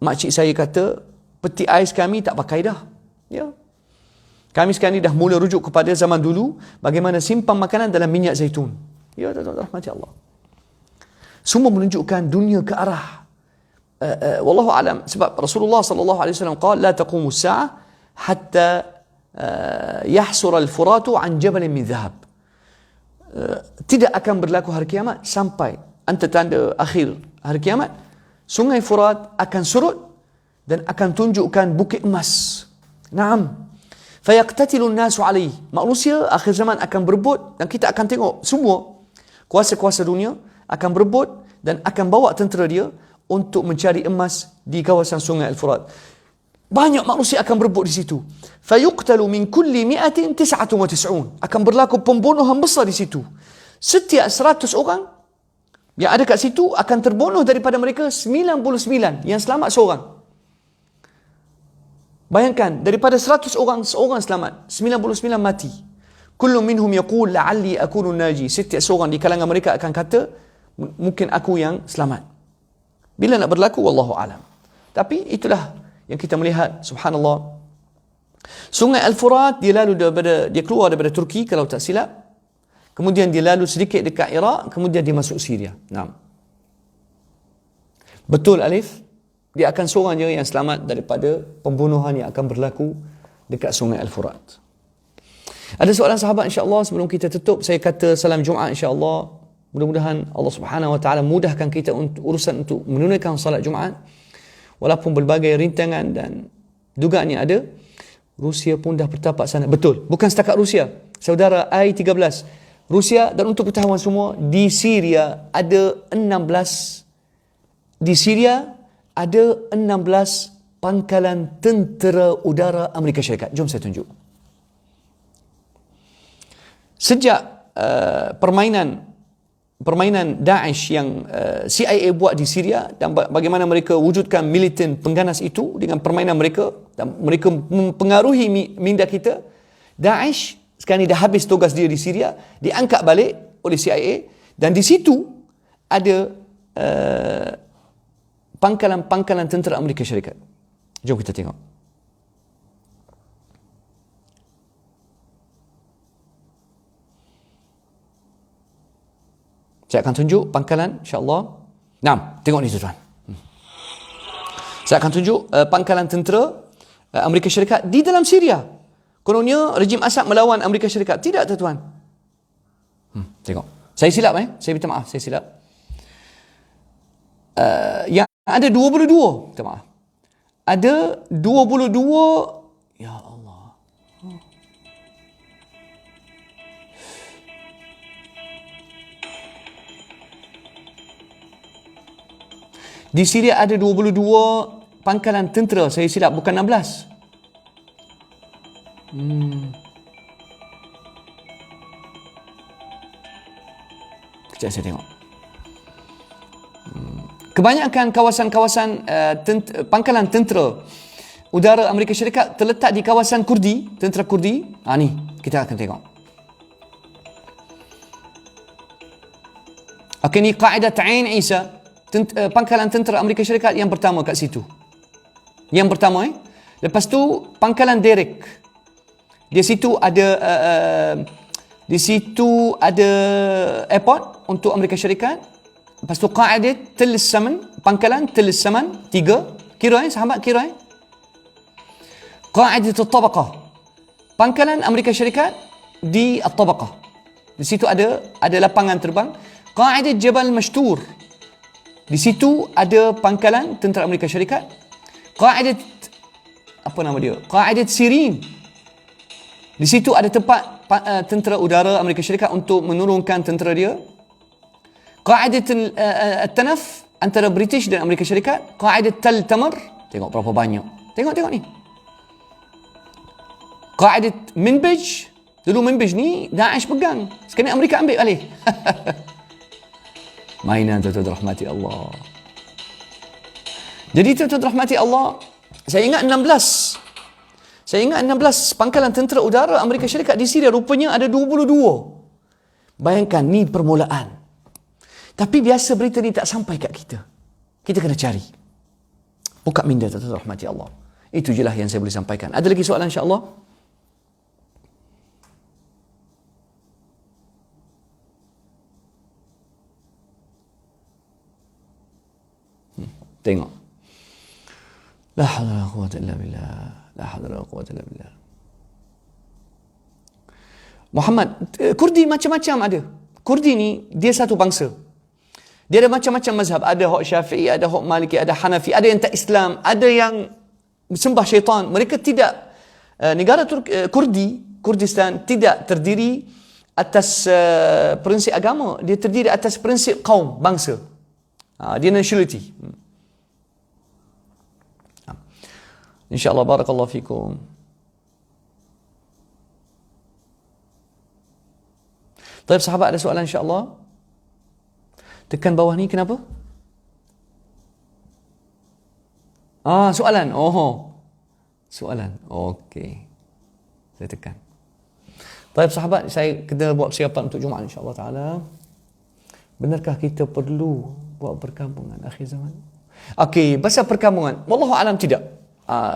Makcik saya kata, peti ais kami tak pakai dah. Ya. Kami sekarang ni dah mula rujuk kepada zaman dulu, bagaimana simpan makanan dalam minyak zaitun. Ya, tuan-tuan rahmati Allah. Semua menunjukkan dunia ke arah wallahu alam, sebab Rasulullah sallallahu alaihi wasallam qala la taqumu as-sa'a hatta yahsur al-furatu an jabalin min dhahab. Tidak akan berlaku hari kiamat sampai antara tanda akhir hari kiamat, sungai Furat akan surut dan akan tunjukkan bukit emas. Naam. Fayaqtatilun nasu alaih. Manusia akhir zaman akan berebut, dan kita akan tengok semua kuasa-kuasa dunia akan berebut dan akan bawa tentera dia untuk mencari emas di kawasan sungai Al-Furat. Banyak manusia akan berebut di situ. Fayuqtalu min kulli mi'atin 99. Akan berlaku pembunuhan besar di situ. Setiap 100 orang yang ada kat situ akan terbunuh daripada mereka 99. Yang selamat seorang. Bayangkan, daripada 100 orang, seorang selamat, 99 mati. Kullu minhum yaqul la'alli akunu naji. Setiap seorang di kalangan mereka akan kata, mungkin aku yang selamat. Bila nak berlaku, wallahu alam. Tapi itulah yang kita melihat, subhanallah. Sungai Al-Furat dia keluar daripada Turki kalau tak silap. Kemudian dia lalu sedikit dekat Iraq, kemudian dia masuk Syria. Naam. Betul Alif? Dia akan seorang je yang selamat daripada pembunuhan yang akan berlaku dekat sungai Al-Furat. Ada soalan sahabat, insya-Allah sebelum kita tutup, saya kata salam Jumaat insya-Allah. Mudah-mudahan Allah Subhanahu Wa Taala mudahkan kita untuk urusan untuk menunaikan salat Jumaat. Walaupun berbagai rintangan dan dugaan yang ada, Rusia pun dah bertapak sana. Betul, bukan setakat Rusia. Saudara I-13, Rusia, dan untuk pengetahuan semua, di Syria ada 16 pangkalan tentera udara Amerika Syarikat. Jom saya tunjuk. Sejak permainan Daesh yang CIA buat di Syria, dan bagaimana mereka wujudkan militan pengganas itu dengan permainan mereka, dan mereka mempengaruhi minda kita, Daesh sekarang ni dah habis tugas dia di Syria, diangkat balik oleh CIA, dan di situ ada pangkalan tentera Amerika Syarikat. Jom kita tengok. Saya akan tunjuk pangkalan, insya-Allah. Nah, tengok ni tuan-tuan. Saya akan tunjuk pangkalan tentera Amerika Syarikat di dalam Syria. Kononnya rejim Asad melawan Amerika Syarikat. Tidak, tuan-tuan. Tengok. Saya silap Saya minta maaf, saya silap. Yang ada 22. Minta maaf. Ada 22. Ya Allah. Di Syria ada 22 pangkalan tentera. Saya silap, bukan 16. Kejap saya tengok. Kebanyakan kawasan-kawasan pangkalan tentera udara Amerika Syarikat terletak di kawasan Kurdi, tentera Kurdi. Ni kita akan tengok. Okey, ni Qaedah Ain Isa, pangkalan tentera Amerika Syarikat yang pertama kat situ. Yang pertama Lepas tu pangkalan Derek. Di situ ada airport untuk Amerika Syarikat. Lepas tu Qaedah Tel Saman, pangkalan Tel Saman 3. Kira sahabat, kira Qaedah At-Tabaqah, pangkalan Amerika Syarikat di At-Tabaqah. Di situ ada lapangan terbang. Qaedah Jabal Mashtur, di situ ada pangkalan tentera Amerika Syarikat. Qaedah Qaedah Sirin, di situ ada tempat tentera udara Amerika Syarikat untuk menurunkan tentera dia. Qaedah At-Tanaf antara British dan Amerika Syarikat. Qaedah Tal Tamar, tengok berapa banyak. Tengok ni. Qaedah Minbij, dulu Minbij ni Daesh pegang, sekarang Amerika ambil alih. Mainan tuan-tuan rahmati Allah. Jadi tuan-tuan rahmati Allah, saya ingat 16 pangkalan tentera udara Amerika Syarikat di Syria, rupanya ada 22. Bayangkan, ni permulaan. Tapi biasa berita ni tak sampai kat kita. Kita kena cari. Buka minda tuan-tuan rahmati Allah. Itu je lah yang saya boleh sampaikan. Ada lagi soalan insya-Allah? Tengok. La haula wala quwwata illa billah. La haula wala quwwata illa billah. Muhammad, Kurdi macam-macam ada. Kurdi ni dia satu bangsa. Dia ada macam-macam mazhab. Ada hak Syafi'i, ada hak Maliki, ada Hanafi, ada yang tak Islam, ada yang sembah syaitan. Mereka tidak, negara Kurdistan tidak terdiri atas prinsip agama. Dia terdiri atas prinsip kaum, bangsa. Dia nationality. InsyaAllah, barakallahu fikum. Baik, sahabat, ada soalan insyaAllah? Tekan bawah ni kenapa? Soalan. Soalan. Okey. Saya tekan. Baik, sahabat, saya kena buat persiapan untuk Jumaat insya-Allah taala. Benarkah kita perlu buat perkampungan akhir zaman? Okey, pasal perkampungan, wallahu alam tidak.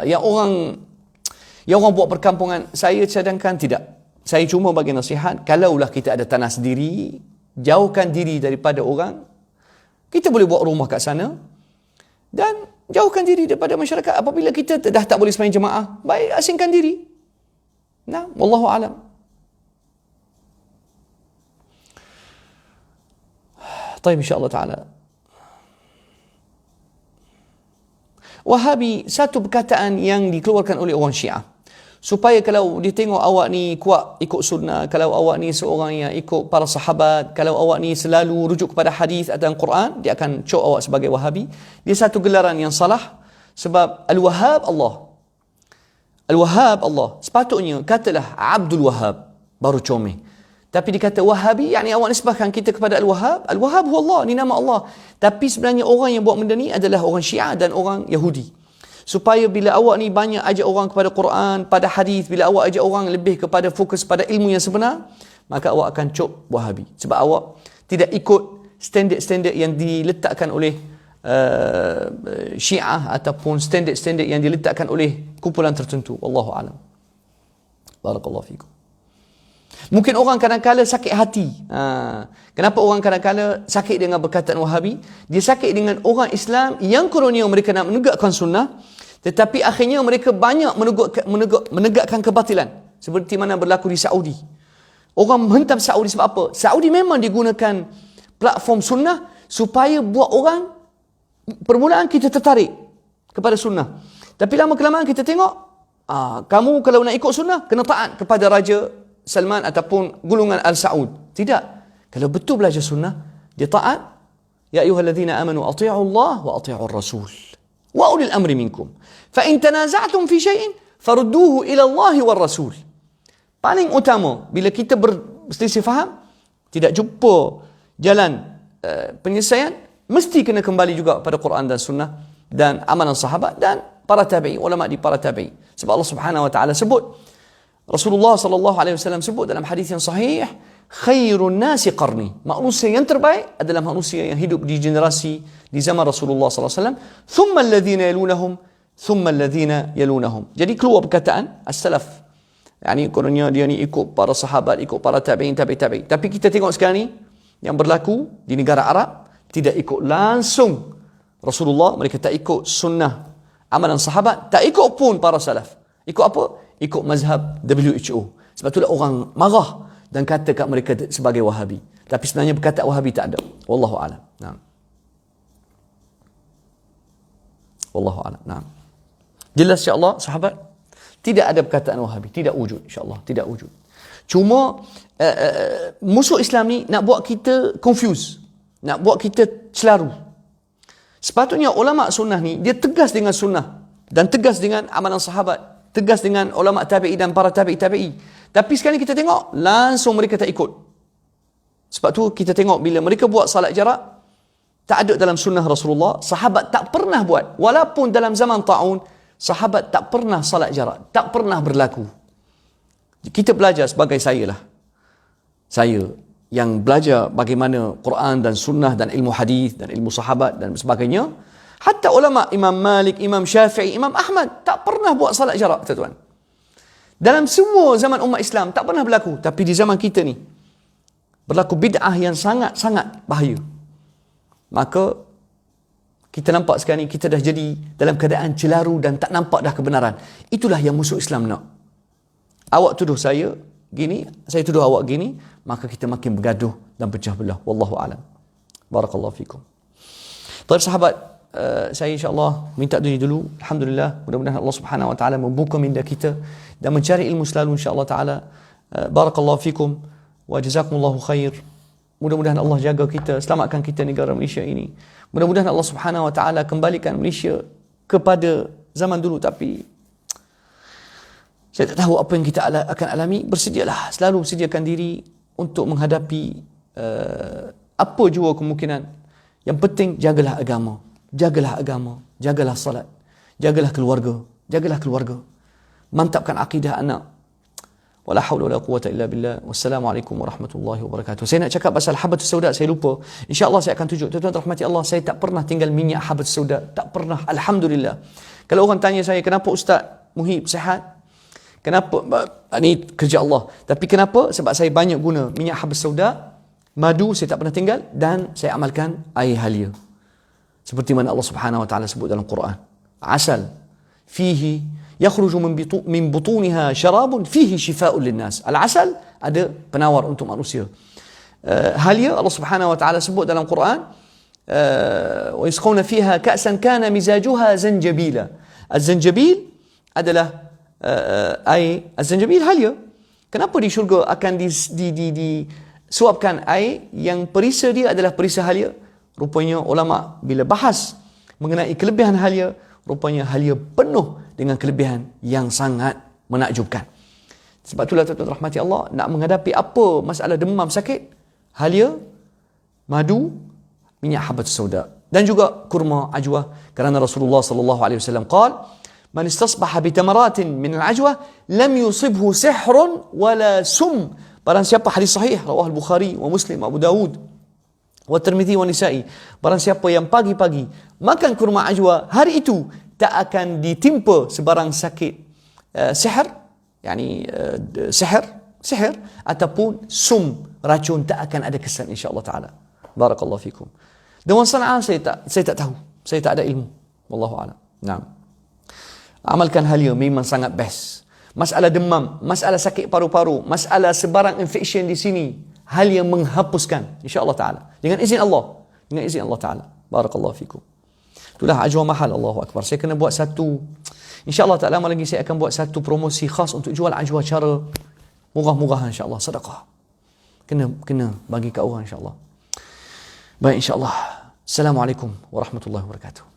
Yang orang buat perkampungan, saya cadangkan tidak. Saya cuma bagi nasihat, kalaulah kita ada tanah sendiri, jauhkan diri daripada orang. Kita boleh buat rumah kat sana dan jauhkan diri daripada masyarakat. Apabila kita dah tak boleh sembahyang jemaah, baik asingkan diri. Nah, wallahu alam. Baik, insya-Allah taala. Wahabi, satu perkataan yang dikeluarkan oleh orang Syiah, supaya kalau dia tengok awak ni kuat ikut sunnah, kalau awak ni seorang yang ikut para sahabat, kalau awak ni selalu rujuk kepada hadis atau Quran, dia akan cok awak sebagai Wahabi. Dia satu gelaran yang salah, sebab Al-Wahhab Allah. Al-Wahhab Allah. Sepatutnya katalah Abdul Wahhab, baru comel. Tapi dikata Wahabi, yakni awak nisbahkan kita kepada Al-Wahhab. Al-Wahhab hu Allah, ni nama Allah. Tapi sebenarnya orang yang buat benda ni adalah orang Syiah dan orang Yahudi. Supaya bila awak ni banyak ajak orang kepada Quran, pada hadis, bila awak ajak orang lebih kepada fokus pada ilmu yang sebenar, maka awak akan cop Wahabi. Sebab awak tidak ikut standard-standard yang diletakkan oleh Syiah ataupun standard-standard yang diletakkan oleh kumpulan tertentu. Wallahu alam. Barakallahu fikum. Mungkin orang kadang-kala sakit hati. Kenapa orang kadang-kala sakit dengan perkataan Wahabi? Dia sakit dengan orang Islam yang kononnya mereka nak menegakkan sunnah, tetapi akhirnya mereka banyak menegakkan kebatilan. Seperti mana berlaku di Saudi. Orang menghentam Saudi sebab apa? Saudi memang digunakan platform sunnah supaya buat orang, permulaan kita tertarik kepada sunnah. Tapi lama-kelamaan kita tengok, kamu kalau nak ikut sunnah, kena taat kepada Raja Salman ataupun gulungan Al Saud. Tidak. Kalau betul belajar sunnah, dia taat. Ya ayyuhalladzina amanu atii'u Allah wa atii'ur rasul wa ulil amri minkum. Fa in tanaza'tum fi syai'in farudduhu ila Allah war rasul. Paling utama bila kita berselisih faham, tidak jumpa jalan penyelesaian, mesti kena kembali juga pada Quran dan sunnah dan amalan sahabat dan para tabi'i, ulama di para tabi'i. Sebab Allah Subhanahu wa taala sebut, Rasulullah sallallahu alaihi wasallam sebut dalam hadis yang sahih, khairun nasi qarni. Manusia yang terbaik adalah manusia yang hidup di generasi di zaman Rasulullah sallallahu alaihi wasallam, thumma alladhina yalunahum, thumma alladhina yalunahum. Jadi keluar perkataan as-salaf. Yani kononnya dia ni ikut para sahabat, ikut para tabi'in, tabi'i. Tapi kita tengok sekarang ni yang berlaku di negara Arab, tidak ikut langsung Rasulullah, mereka tak ikut sunnah amalan sahabat, tak ikut pun para salaf. Ikut apa? Ikut mazhab WHO. Sebab itulah orang marah dan kata kat mereka sebagai Wahabi. Tapi sebenarnya perkataan Wahabi tak ada. Wallahu a'lam. Naam. Wallahu a'lam. Naam. Jelas insya-Allah sahabat, tidak ada perkataan Wahabi, tidak wujud insya-Allah, tidak wujud. Cuma musuh Islam ni nak buat kita confuse, nak buat kita celaru. Sepatutnya ulama sunnah ni dia tegas dengan sunnah dan tegas dengan amalan sahabat, tegas dengan ulama tabi'i dan para tabi'i. Tapi sekarang kita tengok langsung mereka tak ikut. Sebab tu kita tengok bila mereka buat salat jarak, tak ada dalam sunnah Rasulullah. Sahabat tak pernah buat. Walaupun dalam zaman ta'un, sahabat tak pernah salat jarak, tak pernah berlaku. Kita belajar sebagai saya yang belajar bagaimana Quran dan sunnah dan ilmu hadis dan ilmu sahabat dan sebagainya. Hatta ulama Imam Malik, Imam Syafi'i, Imam Ahmad tak pernah buat salat jarak, tuan-tuan. Dalam semua zaman umat Islam tak pernah berlaku. Tapi di zaman kita ni berlaku bid'ah yang sangat-sangat bahaya. Maka kita nampak sekarang ni kita dah jadi dalam keadaan celaru dan tak nampak dah kebenaran. Itulah yang musuh Islam nak. Awak tuduh saya gini, saya tuduh awak gini, maka kita makin bergaduh dan pecah belah. Wallahu a'lam. Barakallahu fikum. Baik sahabat, saya insya-Allah minta dulu. Alhamdulillah, mudah-mudahan Allah Subhanahu wa taala membuka minda kita dan mencari ilmu selalu insya-Allah taala. Barakallahu fikum wa jazakumullahu khair. Mudah-mudahan Allah jaga kita, selamatkan kita negara Malaysia ini. Mudah-mudahan Allah Subhanahu wa taala kembalikan Malaysia kepada zaman dulu, tapi saya tak tahu apa yang kita akan alami. Bersedialah, selalu sediakan diri untuk menghadapi apa jua kemungkinan. Yang penting jagalah agama, jagalah agama, jagalah salat, jagalah keluarga, mantapkan akidah anak. Wala haula wala quwwata illa billah. Wassalamualaikum warahmatullahi wabarakatuh. Saya nak cakap pasal habatus sauda, saya lupa. InsyaAllah saya akan tunjuk. Tuan-tuan rahmati Allah, saya tak pernah tinggal minyak habatus sauda, tak pernah. Alhamdulillah. Kalau orang tanya saya, kenapa Ustaz Muhib sihat? Kenapa? Ini kerja Allah. Tapi kenapa? Sebab saya banyak guna minyak habatus sauda. Madu saya tak pernah tinggal, dan saya amalkan air halia. Seperti mana Allah Subhanahu wa taala sebut dalam Quran. Asal fihi yakhruju min butuniha syarabun fihi shifaa'un linnas. Al-asal ada penawar untuk manusia. Halia Allah Subhanahu wa taala sebut dalam Quran, wa yasqawna fiha ka'san kana mizajuha zanjabila. Az-zanjabil adalah air az-zanjabil halia. Kenapa di syurga akan disuapkan air yang perisa dia adalah perisa halia? Rupanya ulama bila bahas mengenai kelebihan halia, rupanya halia penuh dengan kelebihan yang sangat menakjubkan. Sebab itulah tuan-tuan rahmati Allah, nak menghadapi apa masalah demam sakit, halia, madu, minyak habatus sauda, dan juga kurma ajwa. Kerana Rasulullah sallallahu alaihi wasallam qala, man istasbaha bi tamaratin min al-ajwa lam yusibhu sihrun wala sum. Barang siapa, hadis sahih rawah al-Bukhari wa Muslim, Abu Dawud wa Tirmizi wa Nisa'i, barang siapa yang pagi-pagi makan kurma ajwa, hari itu tak akan ditimpa sebarang sakit sihir, yani sihir ataupun sum, racun, tak akan ada kesan insya-Allah taala. Barakallahu fikum. Dewan Sana'a saya tak tahu, saya tak ada ilmu, wallahu a'lam. Naam. Amalkan halia memang sangat best. Masalah demam, masalah sakit paru-paru, masalah sebarang infection di sini, halia menghapuskan insya-Allah taala dengan izin Allah, taala. Barakallahu fikum. Itulah ajwa mahal, Allahu akbar. Saya kena buat satu, insya-Allah taala lama lagi saya akan buat satu promosi khas untuk jual ajwa cara murah-murahan insya-Allah, sedekah. Kena bagi kat orang insya-Allah. Baik, insya-Allah. Assalamualaikum warahmatullahi wabarakatuh.